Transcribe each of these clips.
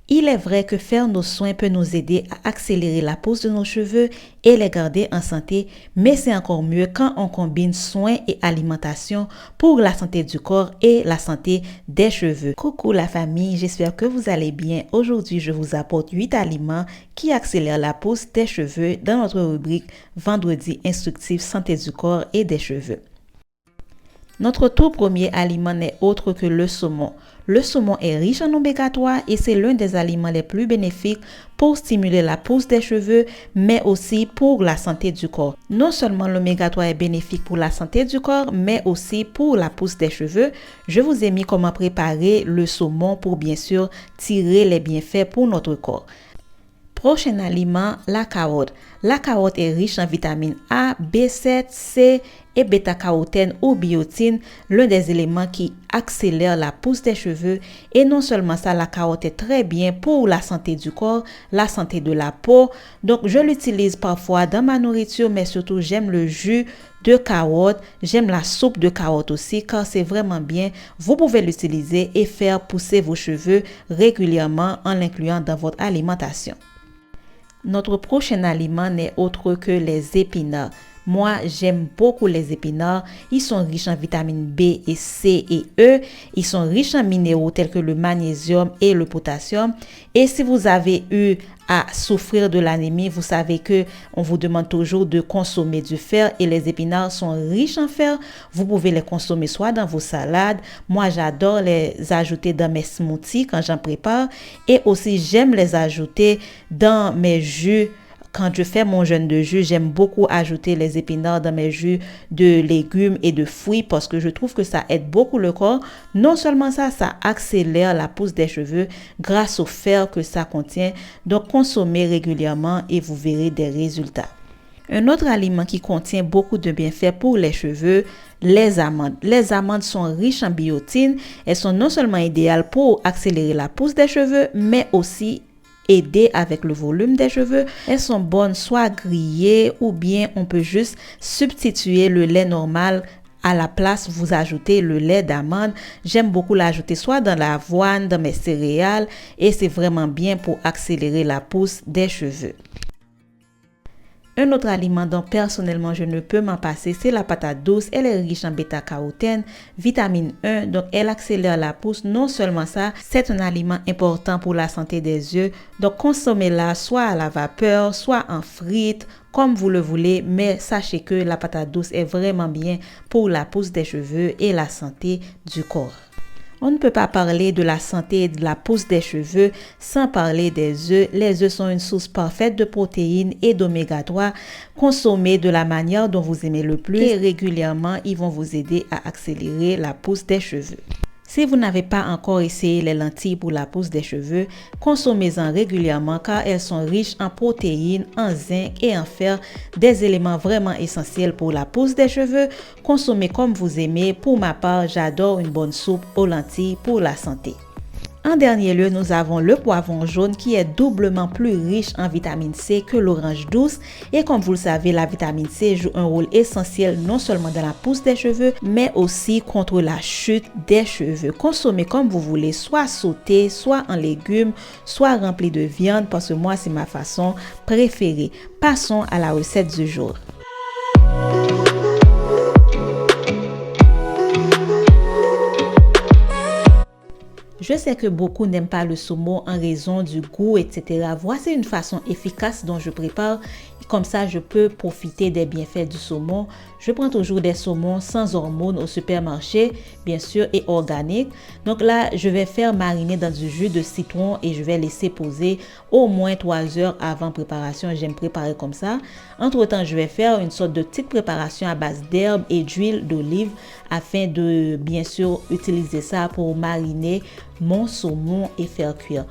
Il est vrai que faire nos soins peut nous aider à accélérer la pousse de nos cheveux et les garder en santé, mais c'est encore mieux quand on combine soins et alimentation pour la santé du corps et la santé des cheveux. Coucou la famille, j'espère que vous allez bien. Aujourd'hui, je vous apporte 8 aliments qui accélèrent la pousse des cheveux dans notre rubrique Vendredi instructif santé du corps et des cheveux. Notre tout premier aliment n'est autre que le saumon. Le saumon est riche en oméga 3 et c'est l'un des aliments les plus bénéfiques pour stimuler la pousse des cheveux, mais aussi pour la santé du corps. Non seulement l'oméga 3 est bénéfique pour la santé du corps, mais aussi pour la pousse des cheveux. Je vous ai mis comment préparer le saumon pour bien sûr tirer les bienfaits pour notre corps. Prochain aliment, la carotte. La carotte est riche en vitamines A, B7, C et bêta-carotène ou biotine, l'un des éléments qui accélère la pousse des cheveux. Et non seulement ça, la carotte est très bien pour la santé du corps, la santé de la peau. Donc, je l'utilise parfois dans ma nourriture, mais surtout, j'aime le jus de carotte. J'aime la soupe de carotte aussi, car c'est vraiment bien. Vous pouvez l'utiliser et faire pousser vos cheveux régulièrement en l'incluant dans votre alimentation. Notre prochain aliment n'est autre que les épinards. Moi, j'aime beaucoup les épinards. Ils sont riches en vitamines B et C et E. Ils sont riches en minéraux tels que le magnésium et le potassium. Et si vous avez eu à souffrir de l'anémie, vous savez que on vous demande toujours de consommer du fer et les épinards sont riches en fer. Vous pouvez les consommer soit dans vos salades. Moi, j'adore les ajouter dans mes smoothies quand j'en prépare et aussi j'aime les ajouter dans mes jus. Quand je fais mon jeûne de jus, j'aime beaucoup ajouter les épinards dans mes jus de légumes et de fruits parce que je trouve que ça aide beaucoup le corps. Non seulement ça, ça accélère la pousse des cheveux grâce au fer que ça contient. Donc, consommez régulièrement et vous verrez des résultats. Un autre aliment qui contient beaucoup de bienfaits pour les cheveux, les amandes. Les amandes sont riches en biotine. Elles sont non seulement idéales pour accélérer la pousse des cheveux, mais aussi aider avec le volume des cheveux. Elles sont bonnes soit grillées ou bien on peut juste substituer le lait normal. À la place, vous ajoutez le lait d'amande. J'aime beaucoup l'ajouter soit dans l'avoine, dans mes céréales et c'est vraiment bien pour accélérer la pousse des cheveux. Un autre aliment dont personnellement je ne peux m'en passer, c'est la patate douce. Elle est riche en bêta-carotène, vitamine 1, donc elle accélère la pousse. Non seulement ça, c'est un aliment important pour la santé des yeux. Donc consommez-la soit à la vapeur, soit en frites, comme vous le voulez. Mais sachez que la patate douce est vraiment bien pour la pousse des cheveux et la santé du corps. On ne peut pas parler de la santé et de la pousse des cheveux sans parler des œufs. Les œufs sont une source parfaite de protéines et d'oméga 3. Consommez de la manière dont vous aimez le plus et régulièrement, ils vont vous aider à accélérer la pousse des cheveux. Si vous n'avez pas encore essayé les lentilles pour la pousse des cheveux, consommez-en régulièrement car elles sont riches en protéines, en zinc et en fer, des éléments vraiment essentiels pour la pousse des cheveux. Consommez comme vous aimez. Pour ma part, j'adore une bonne soupe aux lentilles pour la santé. En dernier lieu, nous avons le poivron jaune qui est doublement plus riche en vitamine C que l'orange douce. Et comme vous le savez, la vitamine C joue un rôle essentiel non seulement dans la pousse des cheveux, mais aussi contre la chute des cheveux. Consommez comme vous voulez, soit sauté, soit en légumes, soit rempli de viande, parce que moi, c'est ma façon préférée. Passons à la recette du jour. Je sais que beaucoup n'aiment pas le saumon en raison du goût, etc. Voici une façon efficace dont je prépare. Comme ça, je peux profiter des bienfaits du saumon. Je prends toujours des saumons sans hormones au supermarché, bien sûr, et organiques. Donc là, je vais faire mariner dans du jus de citron et je vais laisser poser au moins 3 heures avant préparation. J'aime préparer comme ça. Entre-temps, je vais faire une sorte de petite préparation à base d'herbes et d'huile d'olive afin de, bien sûr, utiliser ça pour mariner mon saumon et faire cuire.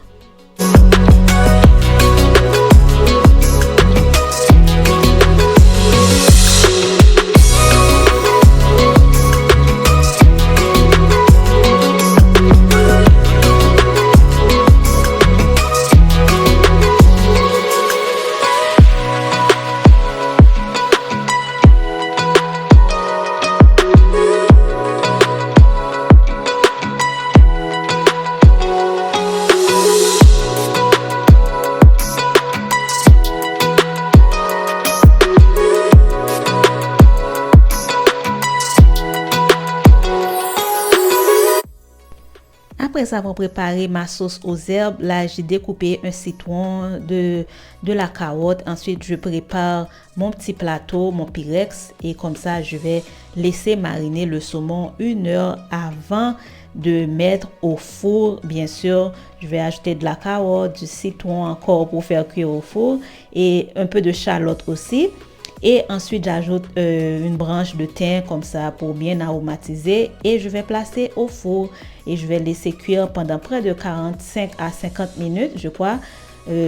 Après avoir préparé ma sauce aux herbes, là j'ai découpé un citron, de la carotte. Ensuite, je prépare mon petit plateau, mon pyrex, et comme ça, je vais laisser mariner le saumon 1 heure avant de mettre au four. Bien sûr, je vais ajouter de la carotte, du citron encore pour faire cuire au four et un peu de shallot aussi. Et ensuite, j'ajoute une branche de thym comme ça pour bien aromatiser et je vais placer au four et je vais laisser cuire pendant près de 45 à 50 minutes, je crois,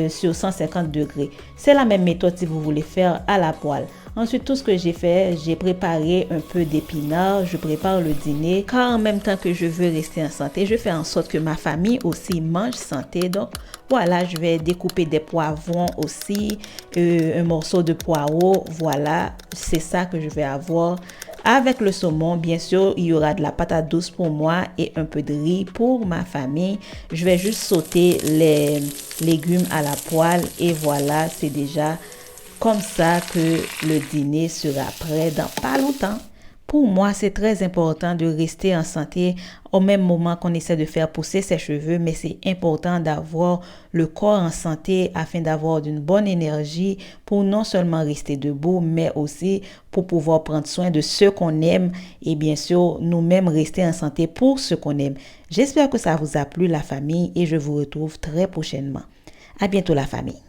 sur 150 degrés. C'est la même méthode si vous voulez faire à la poêle. Ensuite, tout ce que j'ai fait, j'ai préparé un peu d'épinards, je prépare le dîner car en même temps que je veux rester en santé, je fais en sorte que ma famille aussi mange santé. Donc voilà, je vais découper des poivrons aussi, un morceau de poireau. Voilà, c'est ça que je vais avoir. Avec le saumon, bien sûr, il y aura de la patate douce pour moi et un peu de riz pour ma famille. Je vais juste sauter les légumes à la poêle et voilà, c'est déjà comme ça que le dîner sera prêt dans pas longtemps. Pour moi, c'est très important de rester en santé au même moment qu'on essaie de faire pousser ses cheveux, mais c'est important d'avoir le corps en santé afin d'avoir une bonne énergie pour non seulement rester debout, mais aussi pour pouvoir prendre soin de ceux qu'on aime et bien sûr nous-mêmes rester en santé pour ceux qu'on aime. J'espère que ça vous a plu la famille et je vous retrouve très prochainement. À bientôt la famille.